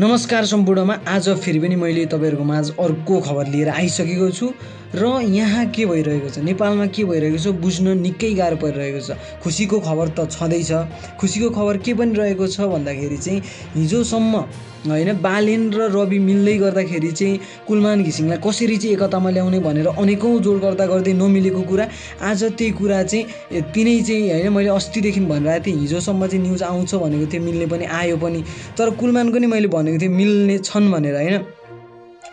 नमस्कार सम्पूर्णमा आज फेरि पनि मैले तपाईहरुको माझ अर्को खबर लिएर आइसकेको छु र यहाँ के भइरहेको छ, नेपालमा के भइरहेको छ बुझ्न निकै गाह्रो परिरहेको छ। खुसीको खबर त छँदैछ। खुसीको खबर के पनि रहेको छ भन्दाखेरि चाहिँ हिजोसम्म हैन बालेन र रवि मिल्दै गर्दाखेरि चाहिँ कुलमान घिसिङलाई कसरी चाहिँ एकतामा ल्याउने भनेर अनेकौं जोड गर्दा गर्दै नमिलेको कुरा आज त्यही कुरा चाहिँ तिनै चाहिँ हैन मैले अस्तिदेखि भनिरहेको थिएँ हिजोसम्म चाहिँ न्युज आउँछ भनेको थिएँ, मिल्ने पनि आयो पनि। तर कुलमानको नि मैले भनेको थिएँ मिल्ने छन् भनेर हैन,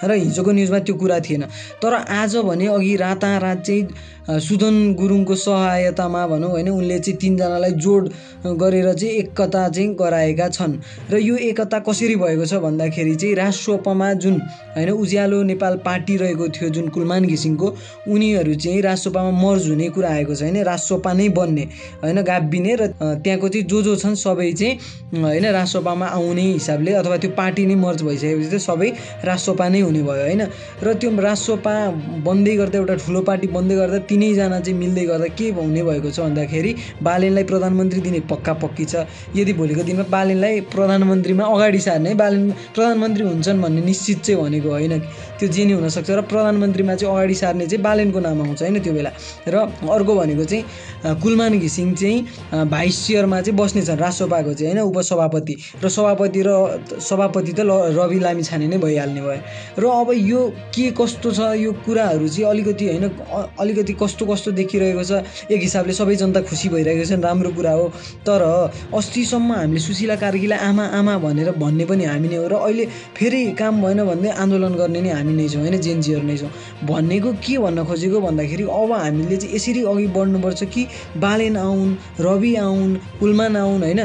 र हिजोको न्युजमा त्यो कुरा थिएन। तर आज भने अघि रातारात चाहिँ सुदन गुरुङको सहायतामा भनौँ हैन उनले चाहिँ तीनजनालाई जोड गरेर चाहिँ एकता चाहिँ गराएका छन्। र यो एकता कसरी भएको छ भन्दाखेरि चाहिँ राष्ट्रसभामा जुन हैन उज्यालो नेपाल पार्टी रहेको थियो जुन कुलमान घिसिङको, उनीहरू चाहिँ राष्ट्रसभामा मर्ज हुने कुरा आएको छ हैन, राष्ट्रसभा नै बन्ने हैन गाभिने र त्यहाँको चाहिँ जो छन् सबै चाहिँ हैन राष्ट्रसभामा आउने हिसाबले अथवा त्यो पार्टी नै मर्ज भइसकेपछि चाहिँ सबै राष्ट्रसभा नै हुने भयो हैन। र त्यो राष्ट्रसभा बन्दै गर्दा एउटा ठुलो पार्टी बन्दै गर्दा तीनैजना चाहिँ मिल्दै गर्दा के हुने भएको छ भन्दाखेरि बालेनलाई प्रधानमन्त्री दिने पक्का पक्की छ। यदि भोलिको दिनमा बालेनलाई प्रधानमन्त्रीमा अगाडि सार्ने, बालेन प्रधानमन्त्री हुन्छन् भन्ने निश्चित चाहिँ भनेको होइन, त्यो जे नै हुन सक्छ। र प्रधानमन्त्रीमा चाहिँ अगाडि सार्ने चाहिँ बालेनको नाम आउँछ हैन त्यो बेला। र अर्को भनेको चाहिँ कुलमान घिसिङ चाहिँ भाइस चेयरमा चाहिँ बस्ने छन् राष्ट्रसभाको चाहिँ हैन, उपसभापति र सभापति त रवि लामिछाने नै भइहाल्ने भयो। र अब यो के कस्तो छ यो कुराहरू चाहिँ अलिकति कस्तो देखिरहेको छ। एक हिसाबले सबै जनता खुसी भइरहेको छ, राम्रो कुरा हो। तर अस्तिसम्म हामीले सुशीला कार्कीलाई आमा भनेर भन्ने पनि हामी नै हो, र अहिले फेरि काम भएन भन्दै आन्दोलन गर्ने नै हामी नै छौँ हैन, जेनजीहरू नै छौँ। भनेको के भन्न खोजेको भन्दाखेरि अब हामीले चाहिँ यसरी अघि बढ्नुपर्छ कि बालेन आउन्, रवि आउन्, कुलमान आउन् हैन,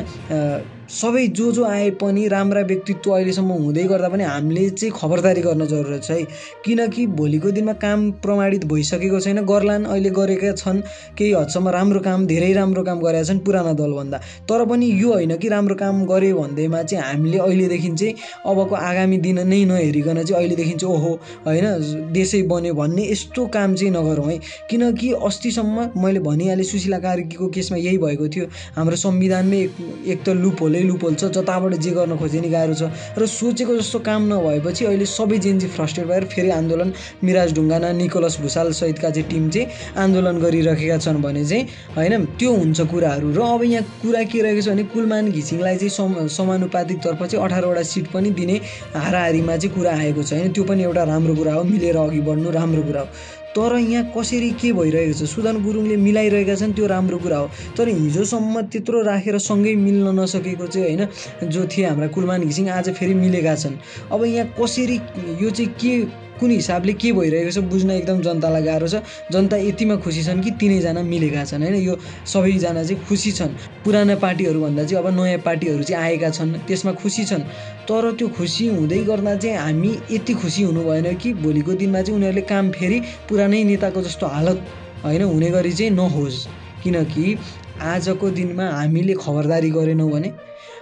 सबै जो आए पनि राम्रा व्यक्तित्व अहिलेसम्म हुँदै गर्दा पनि हामीले चाहिँ खबरदारी गर्न जरुरत छ है। किनकि भोलिको दिनमा काम प्रमाणित भइसकेको छैन, गर्लान् अहिले गरेका छन् केही हदसम्म राम्रो काम, धेरै राम्रो काम गरेका छन् पुराना दलभन्दा। तर पनि यो होइन कि राम्रो काम गरे भन्दैमा चाहिँ हामीले अहिलेदेखि चाहिँ अबको आगामी दिन नै नहेरिकन चाहिँ अहिलेदेखि चाहिँ ओहो हैन देशै बन्यो भन्ने यस्तो काम चाहिँ नगरौँ है। किनकि अस्तिसम्म मैले भनिहालेँ सुशीला कार्कीको केसमा यही भएको थियो। हाम्रो संविधानमै एक त लुपहोल छ, जताबाट जे गर्न खोजे नि गाह्रो छ। र सोचेको जस्तो काम नभएपछि अहिले सबै जेनजी फ्रस्ट्रेट भएर फेरि आन्दोलन मिराज ढुङ्गाना, निकोलस भुसाल सहितका चाहिँ टिम चाहिँ आन्दोलन गरिरहेका छन् भने चाहिँ हैन त्यो हुन्छ कुराहरू। र अब यहाँ कुरा के रहेको छ भने कुलमान घिसिङलाई चाहिँ समानुपातिक तर्फ चाहिँ 18 वटा सिट पनि दिने हाराहारीमा चाहिँ कुरा आएको छ हैन, त्यो पनि एउटा राम्रो कुरा हो, मिलेर अघि बढ्नु राम्रो कुरा हो। तर यहाँ कसरी के भइरहेको छ, सुदन गुरुङले मिलाइरहेका छन् त्यो राम्रो कुरा हो। तर हिजोसम्म त्यत्रो राखेर सँगै मिल्न नसकेको चाहिँ हैन जो थिए हाम्रा कुलमान घिसिङ आज फेरि मिलेका छन्। अब यहाँ कसरी यो चाहिँ के कुन हिसाबले के भइरहेको छ बुझ्न एकदम जनतालाई गाह्रो छ। जनता यतिमा खुसी छन् कि तीनैजना मिलेका छन् हैन, यो सबैजना चाहिँ खुसी छन्। पुराना पार्टीहरू भन्दा चाहिँ अब नयाँ पार्टीहरू चाहिँ आएका छन्, त्यसमा खुसी छन्। तर त्यो खुसी हुँदै गर्दा चाहिँ हामी यति खुसी हुनु भएन कि भोलिको दिनमा चाहिँ उनीहरूले काम फेरि पुरानै नेताको जस्तो हालत हैन हुने गरी चाहिँ नहोस्। किनकि आजको दिनमा हामीले खबरदारी गरेनौँ भने,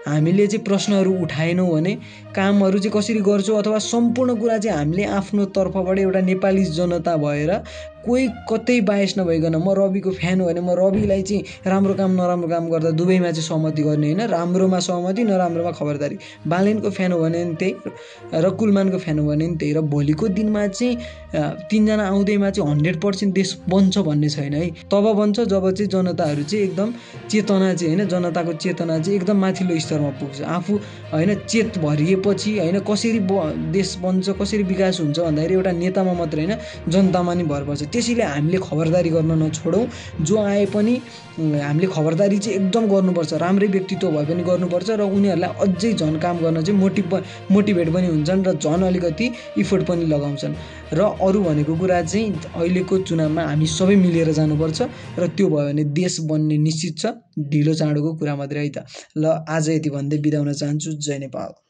हामीले चाहिँ प्रश्नहरू उठाएनौँ भने, कामहरू चाहिँ कसरी गर्छौँ अथवा सम्पूर्ण कुरा चाहिँ हामीले आफ्नो तर्फबाट एउटा नेपाली जनता भएर कोही कतै बायस नभइकन म रविको फ्यान हो भने म रविलाई चाहिँ राम्रो काम नराम्रो काम गर्दा दुवैमा चाहिँ सहमति गर्ने हैन, राम्रोमा सहमति नराम्रोमा खबरदारी। बालेनको फ्यान हो भने नि त्यही र कुलमानको फ्यान हो भने नि त्यही। र भोलिको दिनमा चाहिँ तीनजना आउँदैमा चाहिँ 100% देश बन्छ भन्ने छैन है। तब बन्छ जब चाहिँ जनताहरू चाहिँ एकदम चेतना चाहिँ हैन, जनताको चेतना चाहिँ एकदम माथिल्लो स्तरमा पुग्छ। आफू हैन चेत भरिएपछि हैन कसरी देश बन्छ, कसरी विकास हुन्छ भन्दाखेरि एउटा नेतामा मात्र हैन जनतामा नि भर पर्छ। त्यसैले हामीले खबरदारी गर्न नछोडौँ, जो आए पनि हामीले खबरदारी चाहिँ एकदम गर्नुपर्छ, राम्रै व्यक्तित्व भए पनि गर्नुपर्छ। र उनीहरूलाई अझै झन् काम गर्न चाहिँ मोटिभेट पनि हुन्छन् र झन् अलिकति इफोर्ट पनि लगाउँछन्। र अरू भनेको कुरा चाहिँ अहिलेको चुनावमा हामी सबै मिलेर जानुपर्छ, र त्यो भयो भने देश बन्ने निश्चित छ। ढिलो चाँडोको कुरा मात्रै है त। ल आज यति भन्दै बिदा हुन चाहन्छु। जय नेपाल।